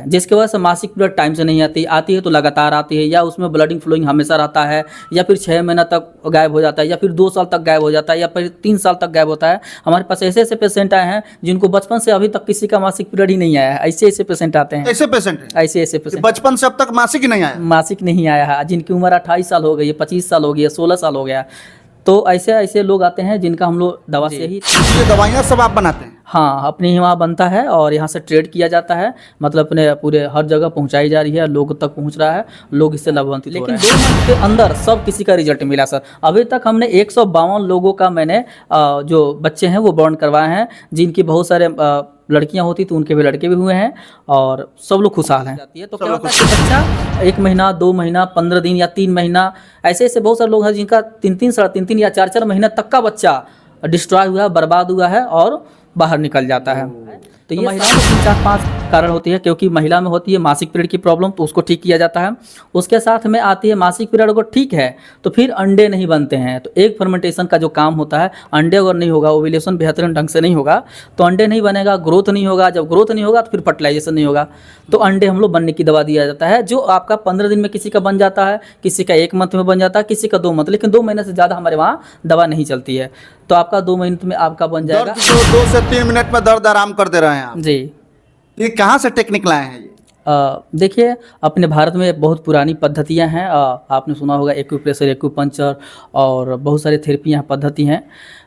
जिसकी वजह से मासिक पीरियड टाइम से नहीं आती आती है तो लगातार आती है, या उसमें ब्लडिंग फ्लोइंग हमेशा रहता है, या फिर 6 महीना तक गायब हो जाता है, या फिर 2 साल तक गायब हो जाता है, या फिर 3 साल तक गायब होता है। हमारे पास ऐसे ऐसे पेशेंट आए हैं जिनको बचपन से अभी तक किसी का मासिक पीरियड ही नहीं आया है। ऐसे ऐसे पेशेंट आते हैं, ऐसे पेशेंट है ऐसे ऐसे पेशेंट बचपन से अब तक मासिक ही नहीं आया। मासिक नहीं आया है, जिनकी उम्र 28 साल हो गई है, 25 साल हो गई है, 16 साल हो गया। तो ऐसे ऐसे लोग आते हैं जिनका हम लोग दवा से ही ये दवाइयाँ सब आप बनाते हैं? हाँ, अपने ही वहाँ बनता है और यहाँ से ट्रेड किया जाता है, मतलब अपने पूरे हर जगह पहुँचाई जा रही है, लोग तक पहुँच रहा है, लोग इससे लाभान्वित। लेकिन 2 मंथ के अंदर सब किसी का रिजल्ट मिला सर। अभी तक हमने 152 लोगों का मैंने जो बच्चे हैं वो बॉर्न करवाए हैं, जिनकी बहुत सारे लड़कियां होती तो उनके भी लड़के भी हुए हैं, और सब लोग खुशहाल हैं। तो क्या होता है कि बच्चा 1 महीना, 2 महीना, 15 दिन या 3 महीना, ऐसे ऐसे बहुत सारे लोग हैं जिनका 3-3, 3.5 या 4-4 महीना तक का बच्चा डिस्ट्रॉय हुआ है, बर्बाद हुआ है और बाहर निकल जाता है। तो ये महिलाओं में 3, 4, 5 कारण होती है, क्योंकि महिला में होती है मासिक पीरियड की प्रॉब्लम, तो उसको ठीक किया जाता है। उसके साथ में आती है मासिक पीरियड अगर ठीक है तो फिर अंडे नहीं बनते हैं, तो एग फर्मेंटेशन का जो काम होता है, अंडे अगर नहीं होगा, ओव्यूलेशन बेहतरीन ढंग से नहीं होगा तो अंडे नहीं बनेगा, ग्रोथ नहीं होगा। जब ग्रोथ नहीं होगा तो फिर फर्टिलाइजेशन नहीं होगा, तो अंडे हम लोग बनने की दवा दिया जाता है, जो आपका 15 दिन में किसी का बन जाता है, किसी का 1 मंथ में बन जाता है, किसी का 2 मंथ, लेकिन 2 महीने से ज़्यादा हमारे वहाँ दवा नहीं चलती है। तो आपका 2 महीने में आपका बन जाएगा। 2 से 3 मिनट में दर्द आराम कर दे रहे हैं आप। जी। ये कहाँ से टेक्निक लाए हैं ये? देखिए, अपने भारत में बहुत पुरानी पद्धतियां हैं। आपने सुना होगा एक्यूप्रेशर, एक्यूपंक्चर और बहुत सारी थेरेपी पद्धति हैं,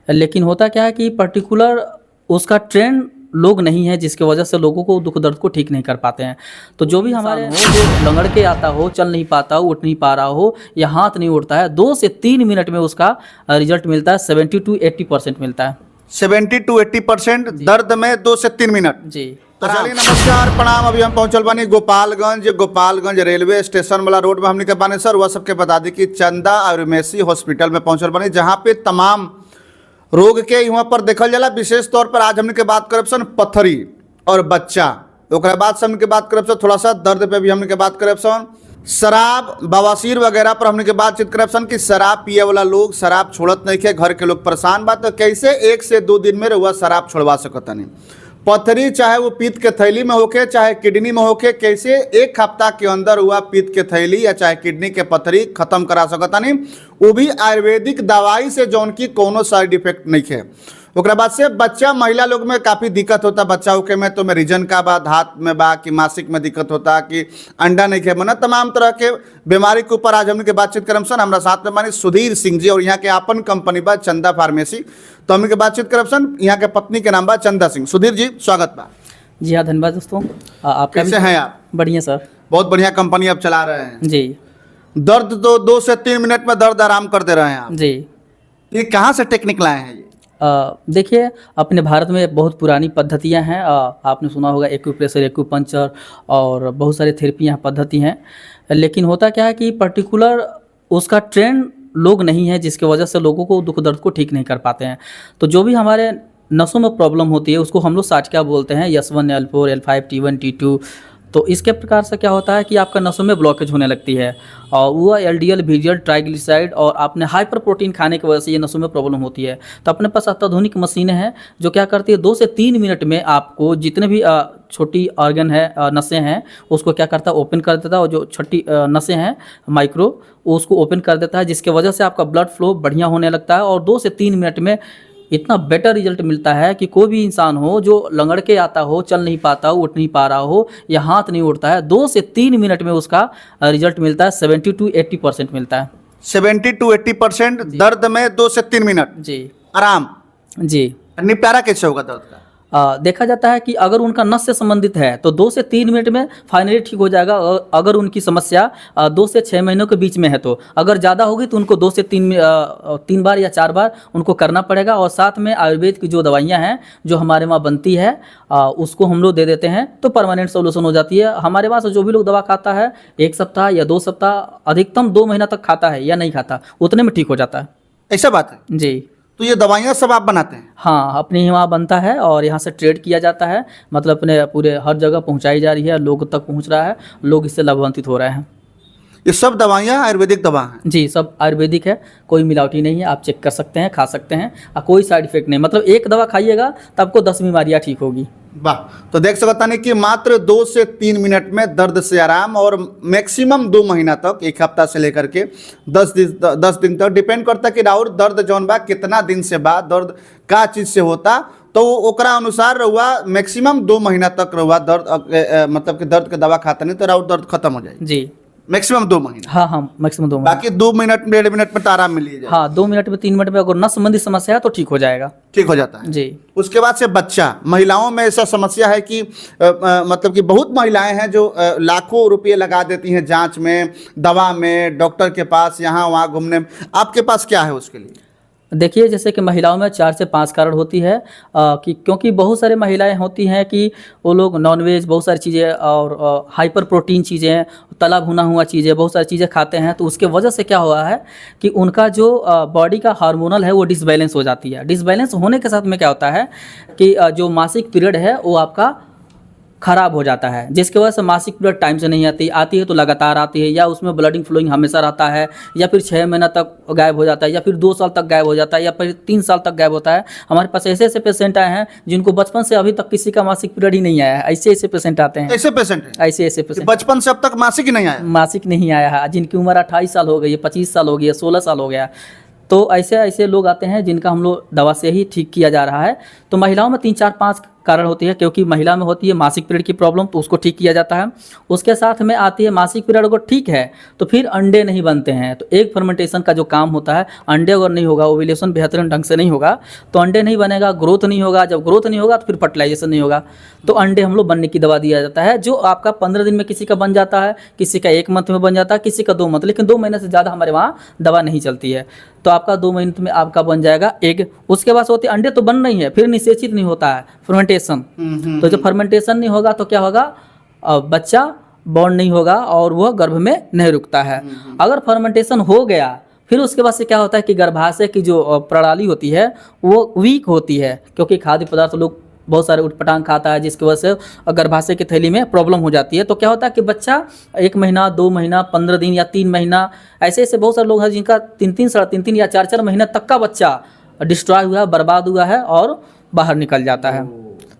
लेकिन होता क्या है कि पर्टिकुलर उसका ट्रेंड लोग नहीं है, जिसकी वजह से लोगों को दुख दर्द को ठीक नहीं कर पाते हैं। तो जो भी हमारे जो लंगड़ के आता हो, चल नहीं पाता हो, उठ नहीं पा रहा हो, या हाथ नहीं उठता है, 2 से 3 मिनट में उसका रिजल्ट मिलता है। 70 to 80% मिलता है। 70 to 80% दर्द में 2 से 3 मिनट। जी। तो चलिए, नमस्कार, प्रणाम। अभी हम पहुंचल बानी गोपालगंज रेलवे स्टेशन वाला रोड में हमने के बानी सर, वह सबके बता दी कि चंदा आयुर्वेसी हॉस्पिटल में पहुंचल बानी, जहां पे तमाम रोग के यहाँ पर देखल जाला। विशेष तौर पर आज हमने के बात करब सन पथरी और बच्चा, ओकरा बाद से हमने के बात करब सन थोड़ा सा दर्द पे भी हमने के बात करब सन, शराब, बवासीर वगैरह पर हमने के बातचीत करब सन कि शराब पिए वाला लोग शराब छोड़त नहीं के, घर के लोग परेशान बा, तो कैसे 1 से 2 दिन में रहुआ शराब छोड़वा सकता नहीं। पथरी चाहे वो पीत के थैली में होके चाहे किडनी में होके, कैसे 1 हफ्ता के अंदर हुआ पीत के थैली या चाहे किडनी के पथरी खत्म करा सकता नहीं, वो भी आयुर्वेदिक दवाई से, जौन की कोनो साइड इफेक्ट नहीं है। ओकरा बाद से बच्चा, महिला लोग में काफ़ी दिक्कत होता, बच्चा होके में तो में रीजन का बा, हाथ में बा, कि मासिक में दिक्कत होता, कि अंडा नहीं खे बना, तमाम तरह के बीमारी के ऊपर आज हमने के बातचीत करम सन। हमारा साथ में मानी सुधीर सिंह जी, और यहाँ के अपन कंपनी बा चंदा फार्मेसी, तो हमने के बातचीत करब सन। यहाँ के पत्नी के नाम बा चंदा सिंह। सुधीर जी, स्वागत बा। जी हाँ, धन्यवाद दोस्तों। आप कैसे हैं आप? बढ़िया सर। बहुत बढ़िया कंपनी आप चला रहे हैं जी। दर्द तो 2 से 3 मिनट में दर्द आराम कर दे रहे हैं आप। जी। ये कहाँ से टेक्निक लाए हैं ये? देखिए, अपने भारत में बहुत पुरानी पद्धतियां हैं। आपने सुना होगा एक्यूप्रेशर, एक्यूपंक्चर और बहुत सारी थेरेपी पद्धति हैं, लेकिन होता क्या है कि पर्टिकुलर उसका ट्रेंड लोग नहीं है, जिसकी वजह से लोगों को दुख दर्द को ठीक नहीं कर पाते हैं। तो जो भी हमारे नसों में प्रॉब्लम होती है उसको हम लोग साटका बोलते हैं, S1, L4, L5, T1, T2। तो इसके प्रकार से क्या होता है कि आपका नसों में ब्लॉकेज होने लगती है, और वो LDL, VDL, ट्राइग्लिसराइड और आपने हाइपर प्रोटीन खाने की वजह से ये नसों में प्रॉब्लम होती है। तो अपने पास अत्याधुनिक मशीनें हैं जो क्या करती है, 2 से 3 मिनट में आपको जितने भी छोटी ऑर्गन है, नसें हैं, उसको क्या करता है, ओपन कर देता है, और जो छोटी नसें हैं माइक्रो, उसको ओपन कर देता है, जिसके वजह से आपका ब्लड फ्लो बढ़िया होने लगता है, और 2 से 3 मिनट में इतना बेटर रिजल्ट मिलता है कि कोई भी इंसान हो जो लंगड़ के आता हो, चल नहीं पाता हो, उठ नहीं पा रहा हो, या हाथ नहीं उठता है, 2 से 3 मिनट में उसका रिजल्ट मिलता है। 70 to 80% मिलता है। 70 to 80% दर्द में 2 से 3 मिनट जी। आराम। जी। निपटारा कैसे होगा दर्द का? देखा जाता है कि अगर उनका नस से संबंधित है तो 2 से 3 मिनट में फाइनली ठीक हो जाएगा। अगर उनकी समस्या 2 से 6 महीनों के बीच में है, तो अगर ज़्यादा होगी तो उनको 2 से 3 बार या 4 बार उनको करना पड़ेगा। और साथ में आयुर्वेद की जो दवाइयाँ हैं जो हमारे वहाँ बनती है, उसको हम लोग दे देते हैं, तो परमानेंट सोल्यूशन हो जाती है। हमारे वहाँ से जो भी लोग दवा खाता है 1 सप्ताह या 2 सप्ताह, अधिकतम 2 महीना तक खाता है या नहीं खाता, उतने में ठीक हो जाता है। ऐसा बात है जी। तो ये दवाइयाँ सब आप बनाते हैं? हाँ, अपने ही वहाँ बनता है और यहाँ से ट्रेड किया जाता है, मतलब अपने पूरे हर जगह पहुँचाई जा रही है, लोग तक पहुँच रहा है, लोग इससे लाभान्वित हो रहे हैं। ये सब दवाइयाँ आयुर्वेदिक दवा हैं। जी, सब आयुर्वेदिक है, कोई मिलावटी नहीं है, आप चेक कर सकते हैं, खा सकते हैं और कोई साइड इफेक्ट नहीं। मतलब एक दवा खाइएगा तो आपको 10 बीमारियाँ ठीक होगी। वाह, तो देख सकता नहीं कि मात्र 2 से 3 मिनट में दर्द से आराम, और मैक्सिमम 2 महीना तक, एक हफ्ता से लेकर के 10 दिन तक, डिपेंड करता कि और दर्द जौन बा कितना दिन से बाद दर्द का चीज़ से होता, तो ओकरा अनुसार रहुआ मैक्सिमम 2 महीना तक रहुआ दर्द मतलब कि दर्द के दवा खाता नहीं तो और दर्द खत्म हो जाए। जी, मैक्सिमम 2 महीना। हाँ हाँ, मैक्सिमम 2 मिनट। बाकी 2 मिनट 1.5 मिनट में तो आराम मिल ही जाए। हाँ, 2 मिनट में 3 मिनट में अगर नस संबंधी समस्या है तो ठीक हो जाएगा। ठीक हो जाता है जी। उसके बाद से बच्चा, महिलाओं में ऐसा समस्या है कि मतलब कि बहुत महिलाएं हैं जो लाखों रुपए लगा देती हैं जांच में, दवा में, डॉक्टर के पास, यहाँ वहाँ घूमने में। आपके पास क्या है उसके लिए? देखिए, जैसे कि महिलाओं में 4 से 5 कारण होती है कि क्योंकि बहुत सारी महिलाएं होती हैं कि वो लोग नॉनवेज बहुत सारी चीज़ें और हाइपर प्रोटीन चीज़ें, तला भुना हुआ चीज़ें, बहुत सारी चीज़ें खाते हैं, तो उसके वजह से क्या हुआ है कि उनका जो बॉडी का हार्मोनल है वो डिसबैलेंस हो जाती है। डिसबैलेंस होने के साथ में क्या होता है कि जो मासिक पीरियड है वो आपका खराब हो जाता है, जिसकी वजह से मासिक पीरियड टाइम से नहीं आती है तो लगातार आती है, या उसमें ब्लडिंग फ्लोइंग हमेशा रहता है, या फिर 6 महीना तक गायब हो जाता है, या फिर 2 साल तक गायब हो जाता है, या फिर 3 साल तक गायब होता है। हमारे पास ऐसे ऐसे पेशेंट आए हैं जिनको बचपन से अभी तक किसी का मासिक पीरियड ही नहीं आया है। ऐसे ऐसे पेशेंट आते हैं, ऐसे पेशेंट हैं ऐसे ऐसे कि पेशेंट बचपन से अब तक मासिक ही नहीं आया। मासिक नहीं आया है, जिनकी उम्र 28 साल हो गई है, 25 साल हो गई है, 16 साल हो गया। तो ऐसे ऐसे लोग आते हैं जिनका हम लोग दवा से ही ठीक किया जा रहा है। तो महिलाओं में 3 4 5 कारण होती है, क्योंकि महिला में होती है मासिक पीरियड की प्रॉब्लम, तो उसको ठीक किया जाता है। उसके साथ में आती है मासिक पीरियड अगर ठीक है तो फिर अंडे नहीं बनते हैं, तो एग फर्मेंटेशन का जो काम होता है, अंडे अगर नहीं होगा, ओव्यूलेशन बेहतरीन ढंग से नहीं होगा तो अंडे नहीं बनेगा, ग्रोथ नहीं होगा। जब ग्रोथ नहीं होगा तो फिर फर्टिलाइजेशन नहीं होगा, तो अंडे हम लोग बनने की दवा दिया जाता है, जो आपका 15 दिन में किसी का बन जाता है, किसी का 1 मंथ में बन जाता है, किसी का 2 मंथ, लेकिन 2 महीने से ज़्यादा हमारे वहाँ दवा नहीं चलती है। तो आपका 2 महीने में आपका बन जाएगा एग। उसके बाद होती है अंडे तो बन नहीं है, फिर निषेचित नहीं होता है फर्मेंटेशन। तो जब फर्मेंटेशन नहीं होगा तो क्या होगा, बच्चा बॉर्न नहीं होगा और वह गर्भ में नहीं रुकता है। अगर फर्मेंटेशन हो गया फिर उसके बाद से क्या होता है कि गर्भाशय की जो प्रणाली होती है वो वीक होती है, क्योंकि खाद्य पदार्थ लोग बहुत सारे उटपटांग खाता है, जिसकी वजह से गर्भाशय की थैली में प्रॉब्लम हो जाती है। तो क्या होता है कि बच्चा 1 महीना, 2 महीना, 15 दिन या 3 महीना, ऐसे ऐसे बहुत सारे लोग हैं जिनका 3 साढ़े 3 या 4 महीना तक का बच्चा डिस्ट्रॉय हुआ है, बर्बाद हुआ है और बाहर निकल जाता है।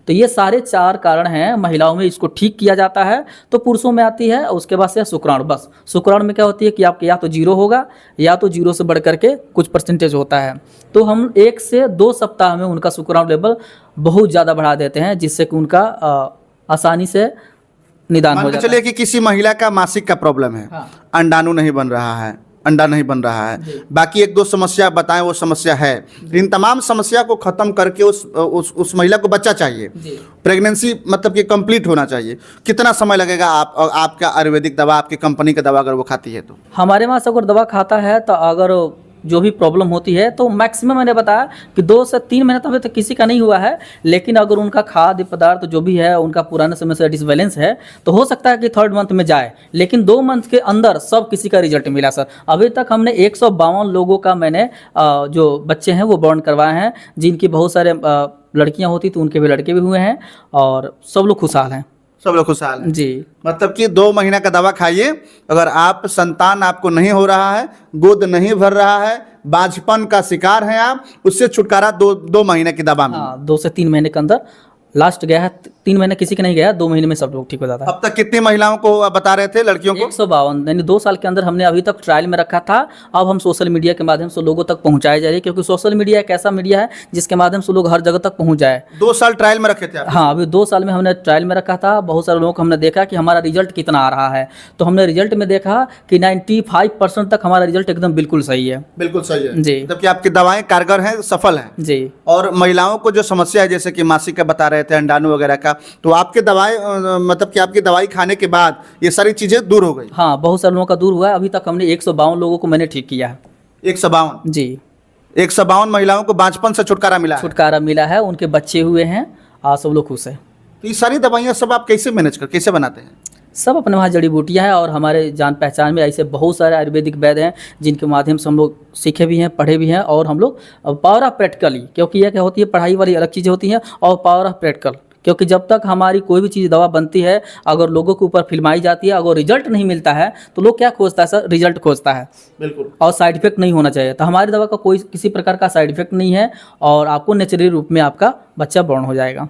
तो ये सारे 4 कारण हैं। महिलाओं में इसको ठीक किया जाता है। तो पुरुषों में आती है उसके बाद से शुक्राणु। बस शुक्राणु में क्या होती है कि आपके या तो 0 होगा या तो 0 से बढ़ करके कुछ परसेंटेज होता है। तो हम 1 से 2 सप्ताह में उनका शुक्राणु लेवल बहुत ज़्यादा बढ़ा देते हैं, जिससे कि उनका आसानी से निदान हो जाता है। चलिए कि किसी महिला का मासिक का प्रॉब्लम है, हाँ। अंडाणु नहीं बन रहा है, अंडा नहीं बन रहा है, बाकी 1-2 समस्या बताएं वो समस्या है, इन तमाम समस्या को खत्म करके उस महिला को बच्चा चाहिए, प्रेगनेंसी मतलब कि कंप्लीट होना चाहिए, कितना समय लगेगा? आपका आयुर्वेदिक दवा, आपकी कंपनी का दवा अगर वो खाती है तो? हमारे वहाँ से अगर दवा खाता है तो अगर जो भी प्रॉब्लम होती है तो मैक्सिमम मैंने बताया कि 2 से 3 महीने तक तो किसी का नहीं हुआ है, लेकिन अगर उनका खाद्य पदार्थ जो भी है उनका पुराने समय से डिसबैलेंस है तो हो सकता है कि 3rd मंथ में जाए, लेकिन 2 मंथ के अंदर सब किसी का रिजल्ट मिला सर। अभी तक हमने 152 लोगों का मैंने जो बच्चे हैं वो बॉर्न करवाए हैं, जिनकी बहुत सारे लड़कियाँ होती तो उनके भी लड़के भी हुए हैं और सब लोग खुशहाल हैं। सब लोग खुशहाल हैं जी। मतलब कि 2 महीना का दवा खाइए, अगर आप संतान आपको नहीं हो रहा है, गोद नहीं भर रहा है, बांझपन का शिकार हैं आप, उससे छुटकारा 2 महीने की दवा में। 2 से 3 महीने के अंदर लास्ट गया है। 3 महीने किसी का नहीं गया, 2 महीने में सब लोग ठीक हो जाता है। अब तक कितनी महिलाओं को आप बता रहे थे, लड़कियों को? 152, यानी 2 साल के अंदर हमने अभी तक ट्रायल में रखा था। अब हम सोशल मीडिया के माध्यम से लोगों तक पहुंचाए जा रहे हैं, क्योंकि सोशल मीडिया एक ऐसा मीडिया है जिसके माध्यम से लोग हर जगह तक पहुंच जाए। 2 साल ट्रायल में रखे थे आप? हाँ, अभी 2 साल में हमने ट्रायल में रखा था। बहुत सारे लोगों को हमने देखा कि हमारा रिजल्ट कितना आ रहा है, तो हमने रिजल्ट में देखा कि 95% तक हमारा रिजल्ट एकदम बिल्कुल सही है। बिल्कुल सही है जी। मतलब कि आपकी दवाएं कारगर हैं, सफल हैं जी। और महिलाओं को जो समस्या है, जैसे कि मासिक का बता रहे थे, अंडाणु वगैरह का, तो आपके दवाई मतलब कि आपकी दवाई खाने के बाद ये सारी चीजें दूर हो गई? हाँ, बहुत सारे लोगों का दूर हुआ है। अभी तक हमने 152 लोगों को मैंने ठीक किया है। 152? जी। 152 महिलाओं को बांझपन से छुटकारा मिला है? छुटकारा मिला है, उनके बच्चे हुए हैं और सब लोग खुश हैं। तो ये सारी दवाइयाँ सब आप कैसे मैनेज कैसे बनाते हैं? सब अपने वहाँ जड़ी बूटियाँ हैं, और हमारे जान पहचान में ऐसे बहुत सारे आयुर्वेदिक वैद्य हैं जिनके माध्यम से हम लोग सीखे भी हैं, पढ़े भी हैं, और हम लोग पावर ऑफ प्रैक्टिकली, क्योंकि यह क्या होती है, पढ़ाई वाली अलग चीज़ें होती हैं और पावर ऑफ प्रैक्टिकल क्योंकि जब तक हमारी कोई भी चीज़ दवा बनती है, अगर लोगों के ऊपर फिल्माई जाती है, अगर रिजल्ट नहीं मिलता है तो लोग क्या खोजता है सर? रिजल्ट खोजता है। बिल्कुल। और साइड इफेक्ट नहीं होना चाहिए। तो हमारी दवा का कोई किसी प्रकार का साइड इफेक्ट नहीं है और आपको नेचुरली रूप में आपका बच्चा बॉर्न हो जाएगा।